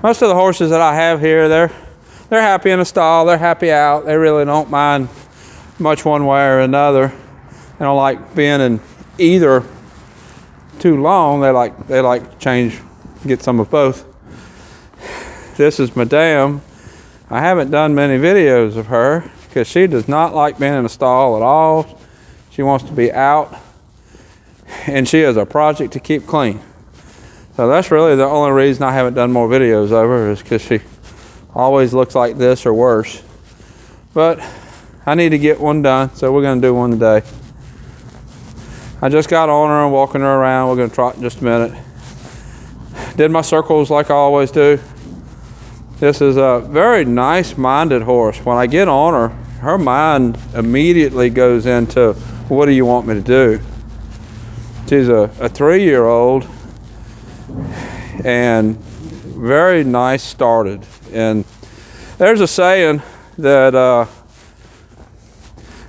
Most of the horses that I have here, they're happy in a stall, they're happy out. They really don't mind much one way or another. They don't like being in either too long. They like to change, get some of both. This is Madame. I haven't done many videos of her because she does not like being in a stall at all. She wants to be out, and she is a project to keep clean. So that's really the only reason I haven't done more videos of her, is because she always looks like this or worse. But I need to get one done, so we're going to do one today. I just got on her and walking her around. We're going to trot in just a minute. Did my circles like I always do. This is a very nice-minded horse. When I get on her, her mind immediately goes into, what do you want me to do? She's a 3-year-old and very nice started. And there's a saying that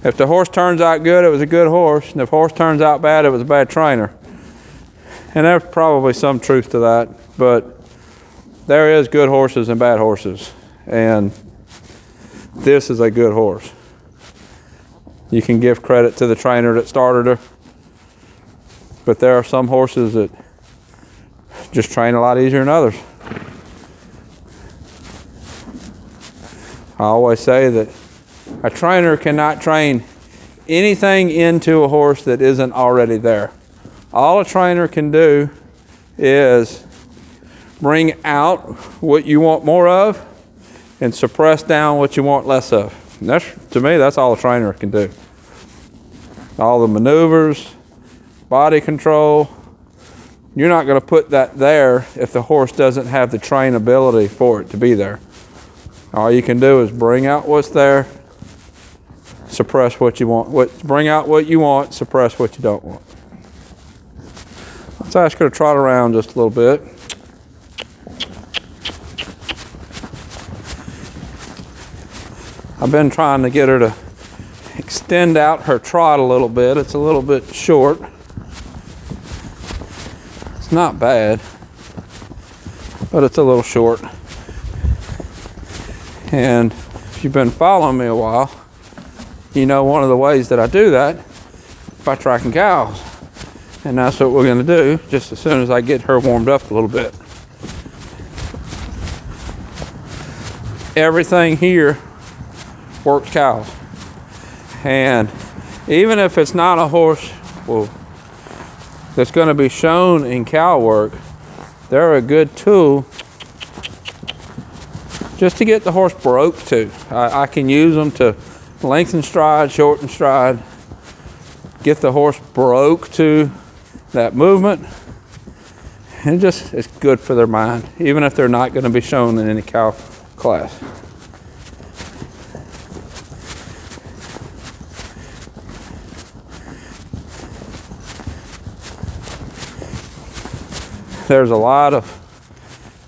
if the horse turns out good, it was a good horse, and if the horse turns out bad, it was a bad trainer. And there's probably some truth to that, but there is good horses and bad horses, and this is a good horse. You can give credit to the trainer that started her, but there are some horses that just train a lot easier than others. I always say that a trainer cannot train anything into a horse that isn't already there. All a trainer can do is bring out what you want more of and suppress down what you want less of. And that's, to me, that's all a trainer can do. All the maneuvers, body control, you're not going to put that there if the horse doesn't have the trainability for it to be there. All you can do is bring out what's there, suppress what you want. Bring out what you want, suppress what you don't want. Let's ask her to trot around just a little bit. I've been trying to get her to extend out her trot a little bit. It's a little bit short. It's not bad, but it's a little short. And if you've been following me a while, you know one of the ways that I do that is by tracking cows. And that's what we're going to do just as soon as I get her warmed up a little bit. Everything here works cows. And even if it's not a horse that's going to be shown in cow work, they're a good tool just to get the horse broke to. I can use them to lengthen stride, shorten stride, get the horse broke to that movement. And it's good for their mind, even if they're not going to be shown in any cow class. There's a lot of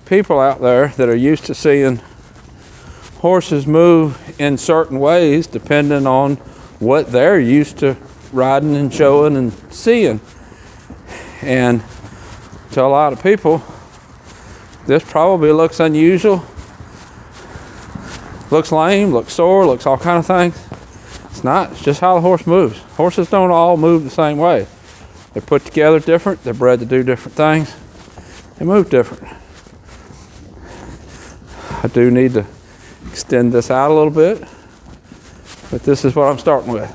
people out there that are used to seeing horses move in certain ways depending on what they're used to riding and showing and seeing. And to a lot of people, this probably looks unusual, looks lame, looks sore, looks all kind of things. It's not. It's just how the horse moves. Horses don't all move the same way. They're put together different. They're bred to do different things. They move different. I do need to extend this out a little bit, but this is what I'm starting with.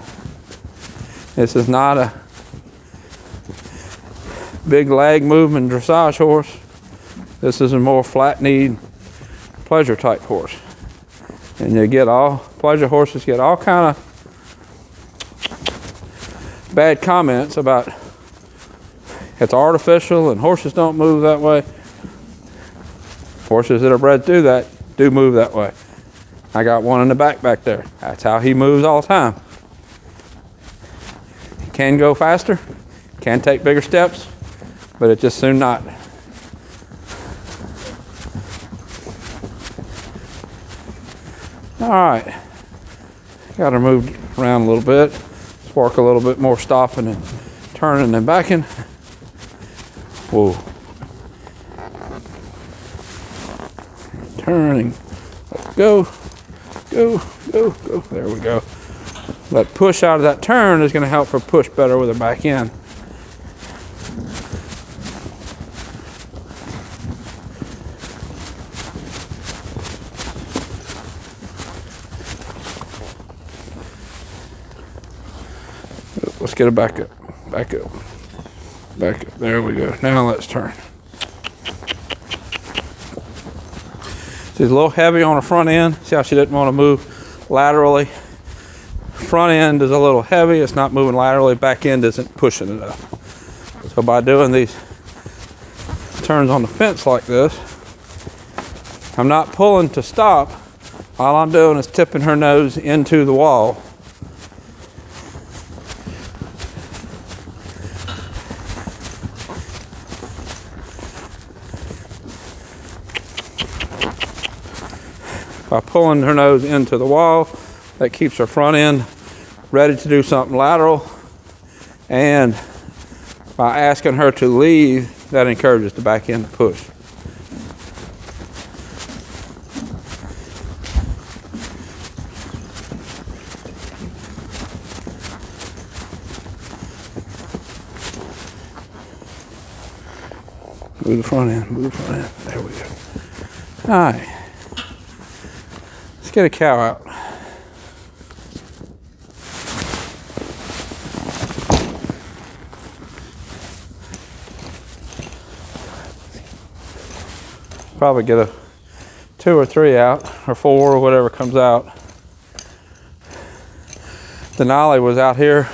This is not a big leg movement dressage horse. This is a more flat-kneed pleasure type horse. And you get pleasure horses get all kind of bad comments about it's artificial and horses don't move that way. Horses that are bred to do that do move that way. I got one in the back there. That's how he moves all the time. He can go faster, can take bigger steps, but it just soon not. All right, got her moved around a little bit. Let's work a little bit more stopping and turning and backing. Whoa. turning. Go, go, go, go. There we go. That push out of that turn is going to help her push better with her back end. Let's get her back up, back up, back up. There we go. Now let's turn. She's a little heavy on her front end. See how she didn't want to move laterally? Front end is a little heavy. It's not moving laterally. Back end isn't pushing enough. So by doing these turns on the fence like this, I'm not pulling to stop. All I'm doing is tipping her nose into the wall. By pulling her nose into the wall, that keeps her front end ready to do something lateral. And by asking her to leave, that encourages the back end to push. Move the front end, move the front end. There we go. All right. Let's get a cow out. Probably get a 2 or 3 out, or 4 or whatever comes out. Denali was out here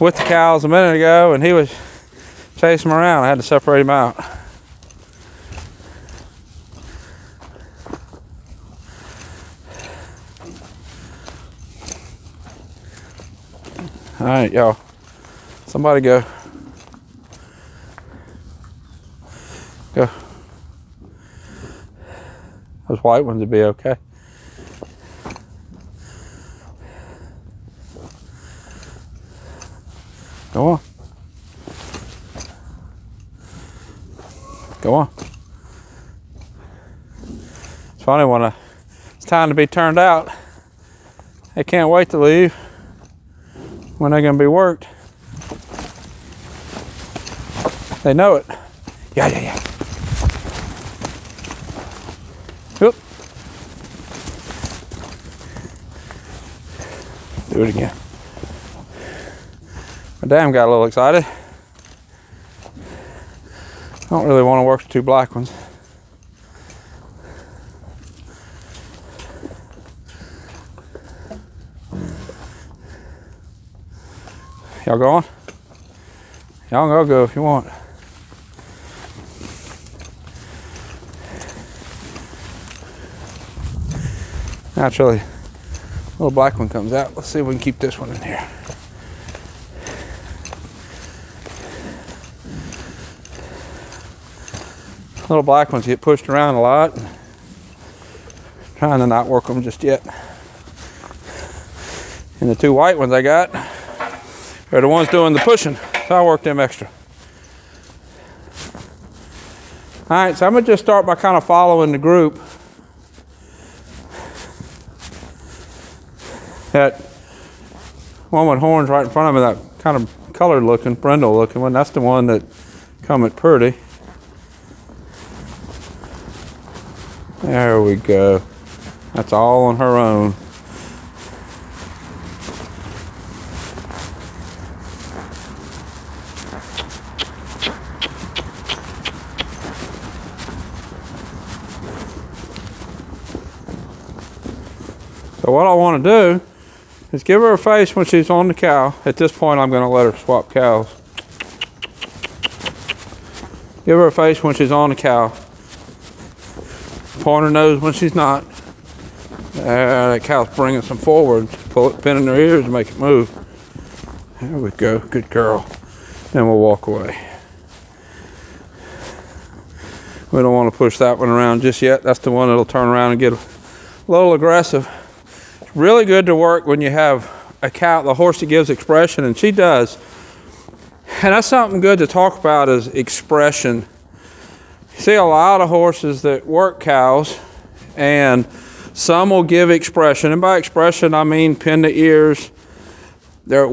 with the cows a minute ago, and he was chasing them around. I had to separate him out. All right, y'all. Somebody go. Go. Those white ones would be okay. Go on. Go on. It's funny when it's time to be turned out, they can't wait to leave when they're going to be worked. They know it. Yeah, yeah, yeah. Oop. Do it again. My dam got a little excited. I don't really want to work the 2 black ones. Y'all going? Y'all go if you want. Naturally, a little black one comes out. Let's see if we can keep this one in here. Little black ones get pushed around a lot. Trying to not work them just yet. And the 2 white ones I got are the ones doing the pushing, so I work them extra. All right, so I'm gonna just start by kind of following the group. That one with horns right in front of me, that kind of colored looking, brindle looking one, that's the one that come at Purdy. There we go. That's all on her own. So what I want to do is give her a face when she's on the cow. At this point, I'm going to let her swap cows. Give her a face when she's on the cow. Point her nose when she's not. That cow's bringing some forward. Pull it, pin in her ears, and make it move. There we go. Good girl. Then we'll walk away. We don't want to push that one around just yet. That's the one that'll turn around and get a little aggressive. It's really good to work when you have a cow, the horse that gives expression, and she does. And that's something good to talk about, is expression. See a lot of horses that work cows, and some will give expression, and by expression I mean pin the ears. Their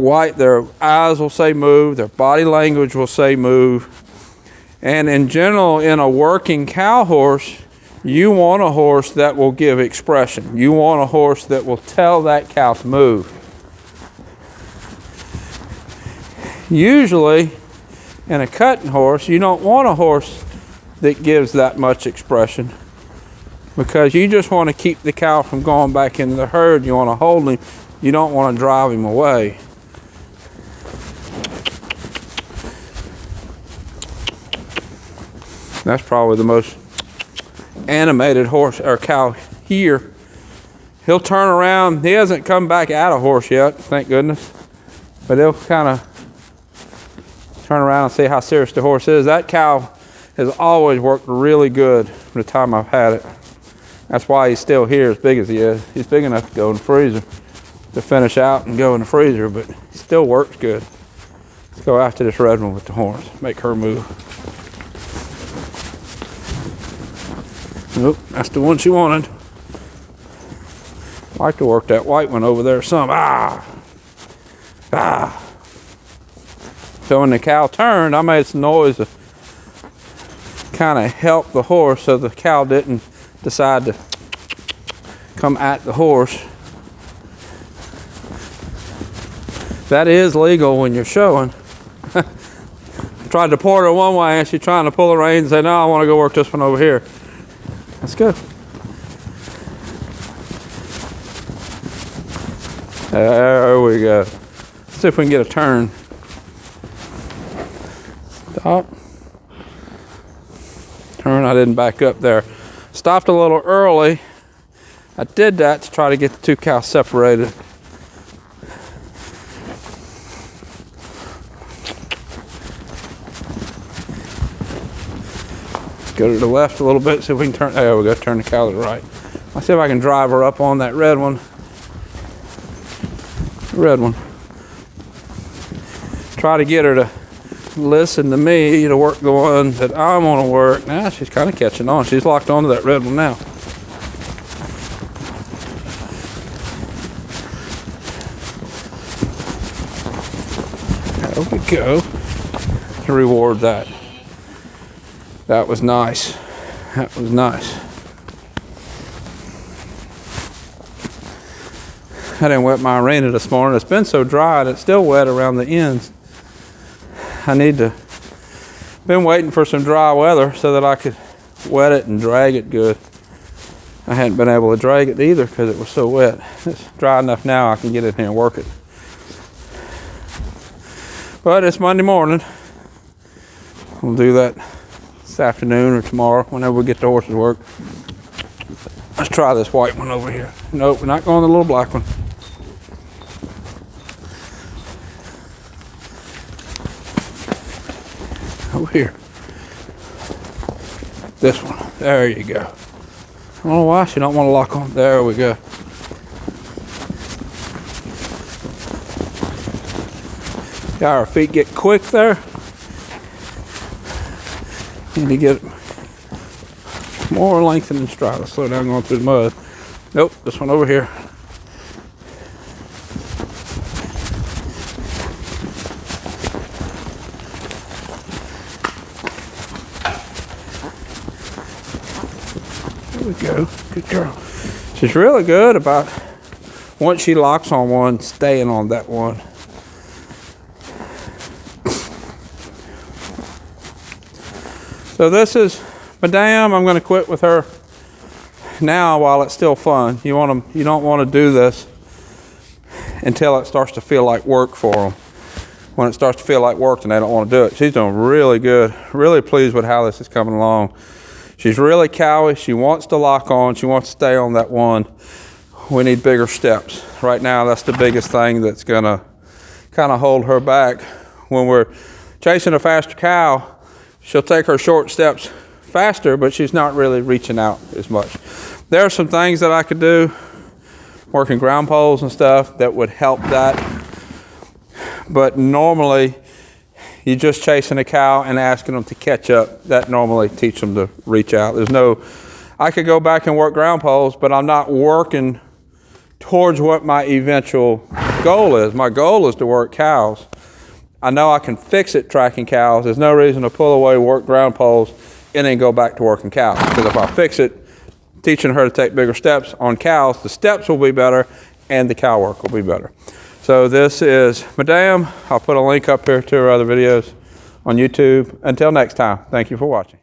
eyes will say move, their body language will say move. And in general, in a working cow horse, you want a horse that will give expression. You want a horse that will tell that cow to move. Usually, in a cutting horse, you don't want a horse that gives that much expression, because you just want to keep the cow from going back into the herd. You want to hold him. You don't want to drive him away. That's probably the most animated horse or cow here. He'll turn around. He hasn't come back out of horse yet, thank goodness. But he'll kind of turn around and see how serious the horse is. That cow has always worked really good from the time I've had it. That's why he's still here as big as he is. He's big enough to go in the freezer, to finish out and go in the freezer, but he still works good. Let's go after this red one with the horns, make her move. Nope, that's the one she wanted. I'd like to work that white one over there some. So when the cow turned, I made some noise to kind of help the horse so the cow didn't decide to come at the horse. That is legal when you're showing. Tried to port her one way and she's trying to pull the reins and say, no, I want to go work this one over here. That's good. There we go. Let's see if we can get a turn. Stop. Turn, I didn't back up there. Stopped a little early. I did that to try to get the two cows separated. Go to the left a little bit, see if we can turn. There we go, turn the cow to the right. I'll see if I can drive her up on that red one. Red one. Try to get her to listen to me to work the one that I want to work. Now she's kind of catching on. She's locked onto that red one now. There we go. To reward that. That was nice. That was nice. I didn't wet my arena this morning. It's been so dry and it's still wet around the ends. Been waiting for some dry weather so that I could wet it and drag it good. I hadn't been able to drag it either because it was so wet. It's dry enough now I can get in here and work it. But it's Monday morning. We'll do that this afternoon or tomorrow, whenever we get the horses work. Let's try this white one over here. Nope, we're not going to the little black one. Over here. This one. There you go. I don't know why she don't want to lock on. There we go. Got our feet get quick there. Need to get more lengthened and stride. Let's slow down going through the mud. Nope, this one over here. There we go. Good girl. She's really good about, once she locks on one, staying on that one. So this is Madame. I'm going to quit with her now while it's still fun. You don't want to do this until it starts to feel like work for them. When it starts to feel like work, then they don't want to do it. She's doing really good. Really pleased with how this is coming along. She's really cowy. She wants to lock on. She wants to stay on that one. We need bigger steps. Right now, that's the biggest thing that's going to kind of hold her back. When we're chasing a faster cow, she'll take her short steps faster, but she's not really reaching out as much. There are some things that I could do, working ground poles and stuff, that would help that. But normally, you just chasing a cow and asking them to catch up. That normally teach them to reach out. There's no, I could go back and work ground poles, but I'm not working towards what my eventual goal is. My goal is to work cows. I know I can fix it tracking cows. There's no reason to pull away, work ground poles, and then go back to working cows. Because if I fix it, teaching her to take bigger steps on cows, the steps will be better and the cow work will be better. So this is Madame. I'll put a link up here to her other videos on YouTube. Until next time, thank you for watching.